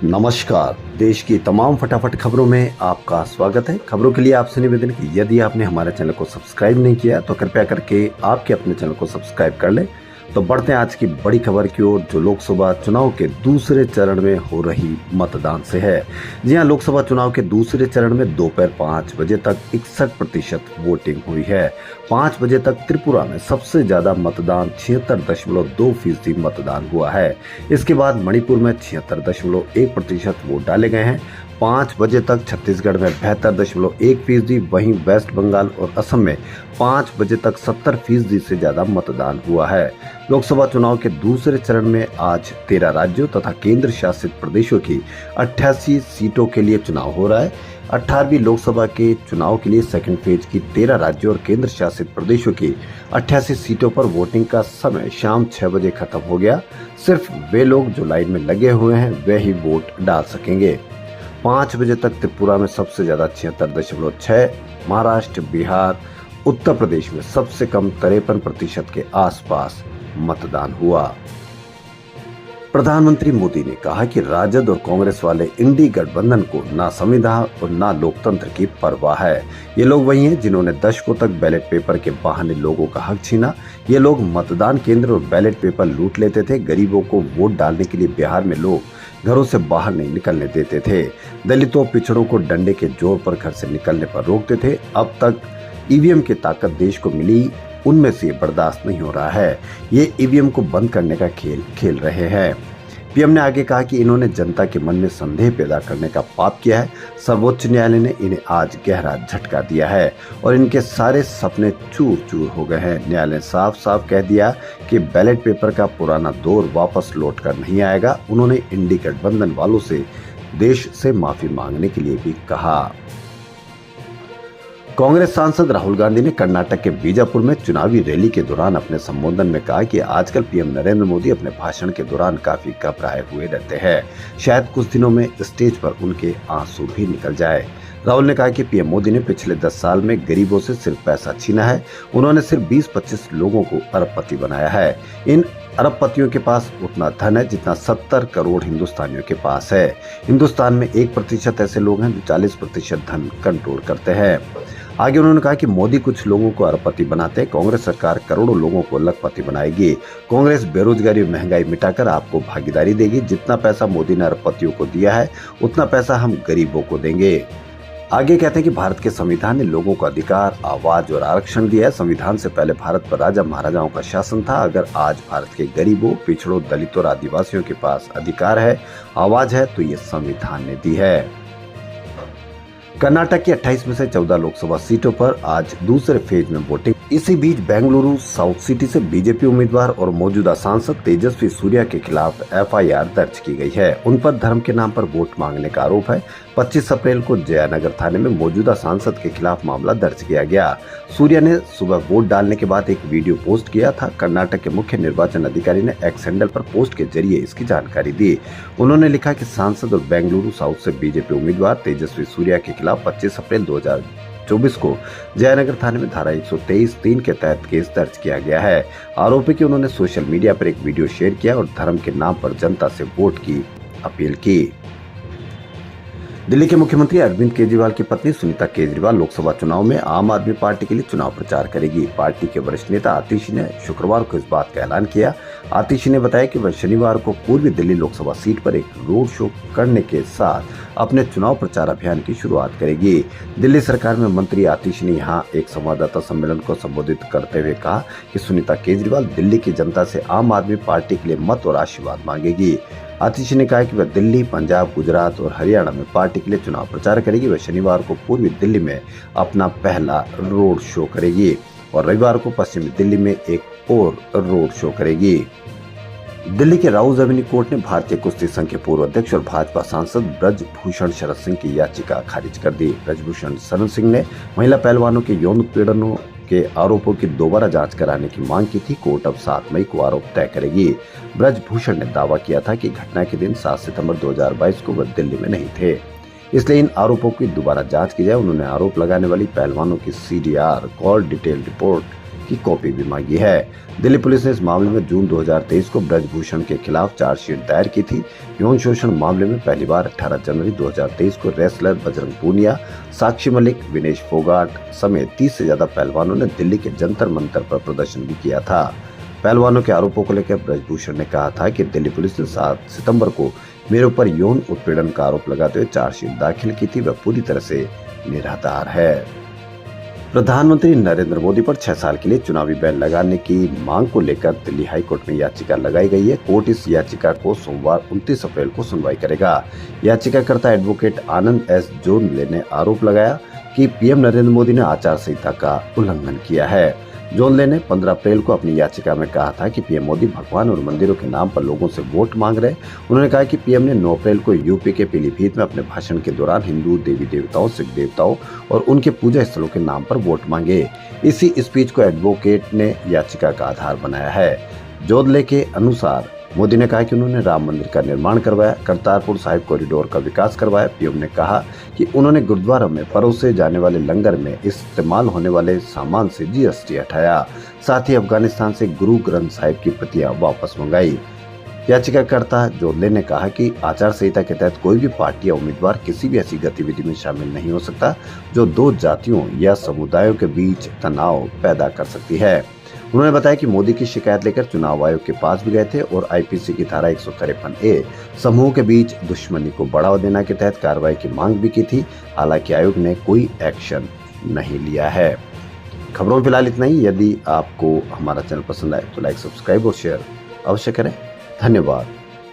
नमस्कार। देश की तमाम फटाफट खबरों में आपका स्वागत है। खबरों के लिए आपसे निवेदन कि यदि आपने हमारे चैनल को सब्सक्राइब नहीं किया तो कृपया करके आपके अपने चैनल को सब्सक्राइब कर लें। तो बढ़ते हैं आज की बड़ी खबर की ओर, जो लोकसभा चुनाव के दूसरे चरण में हो रही मतदान से है। जी हां, लोकसभा चुनाव के दूसरे चरण में दोपहर 5 बजे तक 61% वोटिंग हुई है। 5 बजे तक त्रिपुरा में सबसे ज्यादा मतदान 76.2% मतदान हुआ है। इसके बाद मणिपुर में 76.1% वोट डाले गए हैं। 5 बजे तक छत्तीसगढ़ में 72.1%, वहीं वेस्ट बंगाल और असम में 5 बजे तक 70% से ज्यादा मतदान हुआ है। लोकसभा चुनाव के दूसरे चरण में आज 13 राज्यों तथा केंद्र शासित प्रदेशों की 88 सीटों के लिए चुनाव हो रहा है। 18वीं लोकसभा के चुनाव के लिए सेकंड फेज की 13 राज्यों और केंद्र शासित प्रदेशों की 88 सीटों पर वोटिंग का समय शाम 6 बजे खत्म हो गया। सिर्फ वे लोग जो लाइन में लगे हुए हैं वे ही वोट डाल सकेंगे। 5 बजे तक त्रिपुरा में सबसे ज्यादा 76.6, महाराष्ट्र, बिहार, उत्तर प्रदेश में सबसे कम 53% के आसपास मतदान हुआ। प्रधानमंत्री मोदी ने कहा कि राजद और कांग्रेस वाले इंडी गठबंधन को ना संविधान और ना लोकतंत्र की परवाह है। ये लोग वही हैं जिन्होंने दशकों तक बैलेट पेपर के बहाने लोगों का हक छीना। ये लोग मतदान केंद्र और बैलेट पेपर लूट लेते थे। गरीबों को वोट डालने के लिए बिहार में लोग घरों से बाहर नहीं निकलने देते थे। दलितों, पिछड़ों को डंडे के जोर पर घर से निकलने पर रोकते थे। अब तक ईवीएम की ताकत देश को मिली, उनमें से बर्दाश्त नहीं हो रहा है। ये ईवीएम को बंद करने का खेल खेल रहे हैं। पीएम ने आगे कहा कि इन्होंने जनता के मन में संदेह पैदा करने का पाप किया है। सर्वोच्च न्यायालय ने इन्हें आज गहरा झटका दिया है और इनके सारे सपने चूर चूर हो गए हैं। न्यायालय ने साफ साफ कह दिया कि बैलेट पेपर का पुराना दौर वापस लौट कर नहीं आएगा। उन्होंने इंडी गठबंधन वालों से देश से माफी मांगने के लिए भी कहा। कांग्रेस सांसद राहुल गांधी ने कर्नाटक के बीजापुर में चुनावी रैली के दौरान अपने संबोधन में कहा कि आजकल पीएम नरेंद्र मोदी अपने भाषण के दौरान काफी घबराए हुए रहते हैं। शायद कुछ दिनों में स्टेज पर उनके आंसू भी निकल जाए। राहुल ने कहा कि पीएम मोदी ने पिछले 10 साल में गरीबों से सिर्फ पैसा छीना है। उन्होंने सिर्फ 20-25 लोगों को अरबपति बनाया है। इन अरबपतियों के पास उतना धन है जितना 70 करोड़ हिंदुस्तानियों के पास है। हिंदुस्तान में 1% ऐसे लोग हैं जो 40% धन कंट्रोल करते हैं। आगे उन्होंने कहा कि मोदी कुछ लोगों को अरबपति बनाते हैं, कांग्रेस सरकार करोड़ों लोगों को लखपति बनाएगी। कांग्रेस बेरोजगारी और महंगाई मिटाकर आपको भागीदारी देगी। जितना पैसा मोदी ने अरबपतियों को दिया है उतना पैसा हम गरीबों को देंगे। आगे कहते हैं कि भारत के संविधान ने लोगों को अधिकार, आवाज और आरक्षण दिया है। संविधान से पहले भारत पर राजा महाराजाओं का शासन था। अगर आज भारत के गरीबों, पिछड़ों, दलितों और आदिवासियों के पास अधिकार है, आवाज है, तो ये संविधान ने दी है। कर्नाटक की 28 में से 14 लोकसभा सीटों पर आज दूसरे फेज में वोटिंग। इसी बीच बेंगलुरु साउथ सिटी से बीजेपी उम्मीदवार और मौजूदा सांसद तेजस्वी सूर्या के खिलाफ एफआईआर दर्ज की गई है। उन पर धर्म के नाम पर वोट मांगने का आरोप है। 25 अप्रैल को जयानगर थाने में मौजूदा सांसद के खिलाफ मामला दर्ज किया गया। सूर्या ने सुबह वोट डालने के बाद एक वीडियो पोस्ट किया था। कर्नाटक के मुख्य निर्वाचन अधिकारी ने एक्स हैंडल पर पोस्ट के जरिए इसकी जानकारी दी। उन्होंने लिखा कि सांसद और बेंगलुरु साउथ से बीजेपी उम्मीदवार तेजस्वी सूर्या के खिलाफ 25 अप्रैल 2024 को जयनगर थाने में धारा 123(3) के तहत केस दर्ज किया गया है। आरोप है कि उन्होंने सोशल मीडिया पर एक वीडियो शेयर किया और धर्म के नाम पर जनता से वोट की अपील की। दिल्ली के मुख्यमंत्री अरविंद केजरीवाल की पत्नी सुनीता केजरीवाल लोकसभा चुनाव में आम आदमी पार्टी के लिए चुनाव प्रचार करेगी। पार्टी के वरिष्ठ नेता आतिशी ने शुक्रवार को इस बात का ऐलान किया। आतिशी ने बताया कि वह शनिवार को पूर्वी दिल्ली लोकसभा सीट पर एक रोड शो करने के साथ अपने चुनाव प्रचार अभियान की शुरुआत करेगी। दिल्ली सरकार में मंत्री आतिशी ने यहाँ एक संवाददाता सम्मेलन को संबोधित करते हुए कहा कि सुनीता केजरीवाल दिल्ली की जनता से आम आदमी पार्टी के लिए मत और आशीर्वाद मांगेगी। आतिशी ने कहा कि वह दिल्ली, पंजाब, गुजरात और हरियाणा में पार्टी के लिए चुनाव प्रचार करेगी। वह शनिवार को पूर्वी दिल्ली में अपना पहला रोड शो करेगी और रविवार को पश्चिमी दिल्ली में एक और रोड शो करेगी। दिल्ली के राउज एवेन्यू कोर्ट ने भारतीय कुश्ती संघ के पूर्व अध्यक्ष और भाजपा सांसद ब्रजभूषण शरद सिंह की याचिका खारिज कर दी। ब्रजभूषण शरद सिंह ने महिला पहलवानों के यौन उत्पीड़नों के आरोपों की दोबारा जांच कराने की मांग की थी। कोर्ट अब 7 मई को आरोप तय करेगी। ब्रजभूषण ने दावा किया था कि घटना के दिन 7 सितंबर 2022 को वह दिल्ली में नहीं थे, इसलिए इन आरोपों की दोबारा जांच की जाए। उन्होंने आरोप लगाने वाली पहलवानों की CDR कॉल डिटेल रिपोर्ट की कॉपी भी मांगी है। दिल्ली पुलिस ने इस मामले में जून 2023 को ब्रजभूषण के खिलाफ चार्जशीट दायर की थी। यौन शोषण मामले में पहली बार 18 जनवरी 2023 को रेसलर बजरंग पूनिया, साक्षी मलिक, विनेश फोगाट समेत 30 से ज्यादा पहलवानों ने दिल्ली के जंतर मंतर पर प्रदर्शन भी किया था। पहलवानों के आरोपों को लेकर ब्रजभूषण ने कहा था कि दिल्ली पुलिस ने 7 सितंबर को मेरे ऊपर यौन उत्पीड़न का आरोप लगाते हुए चार्जशीट दाखिल की थी, वह पूरी तरह से निराधार है। प्रधानमंत्री नरेंद्र मोदी पर 6 साल के लिए चुनावी बैन लगाने की मांग को लेकर दिल्ली हाई कोर्ट में याचिका लगाई गई है। कोर्ट इस याचिका को सोमवार 29 अप्रैल को सुनवाई करेगा। याचिकाकर्ता एडवोकेट आनंद एस जोंधले ने आरोप लगाया कि पीएम नरेंद्र मोदी ने आचार संहिता का उल्लंघन किया है। जोंधले ने 15 अप्रैल को अपनी याचिका में कहा था कि पीएम मोदी भगवान और मंदिरों के नाम पर लोगों से वोट मांग रहे। उन्होंने कहा कि पीएम ने 9 अप्रैल को यूपी के पीलीभीत में अपने भाषण के दौरान हिंदू देवी देवताओं, सिख देवताओं और उनके पूजा स्थलों के नाम पर वोट मांगे। इसी स्पीच को एडवोकेट ने याचिका का आधार बनाया है। जोंधले के अनुसार मोदी ने कहा कि उन्होंने राम मंदिर का निर्माण करवाया, करतारपुर साहिब कॉरिडोर का विकास करवाया। पीएम ने कहा कि उन्होंने गुरुद्वारा में परोसे जाने वाले लंगर में इस्तेमाल होने वाले सामान से जीएसटी हटाया, साथ ही अफगानिस्तान से गुरु ग्रंथ साहिब की प्रतियां वापस मंगाई। याचिकाकर्ता जोंधले ने कहा कि आचार संहिता के तहत कोई भी पार्टी या उम्मीदवार किसी भी ऐसी गतिविधि में शामिल नहीं हो सकता जो 2 जातियों या समुदायों के बीच तनाव पैदा कर सकती है। उन्होंने बताया कि मोदी की शिकायत लेकर चुनाव आयोग के पास भी गए थे और आईपीसी की धारा 153A समूह के बीच दुश्मनी को बढ़ावा देने के तहत कार्रवाई की मांग भी की थी। हालांकि आयोग ने कोई एक्शन नहीं लिया है। खबरों में फिलहाल इतना ही। यदि आपको हमारा चैनल पसंद आए तो लाइक, सब्सक्राइब और शेयर अवश्य करें। धन्यवाद।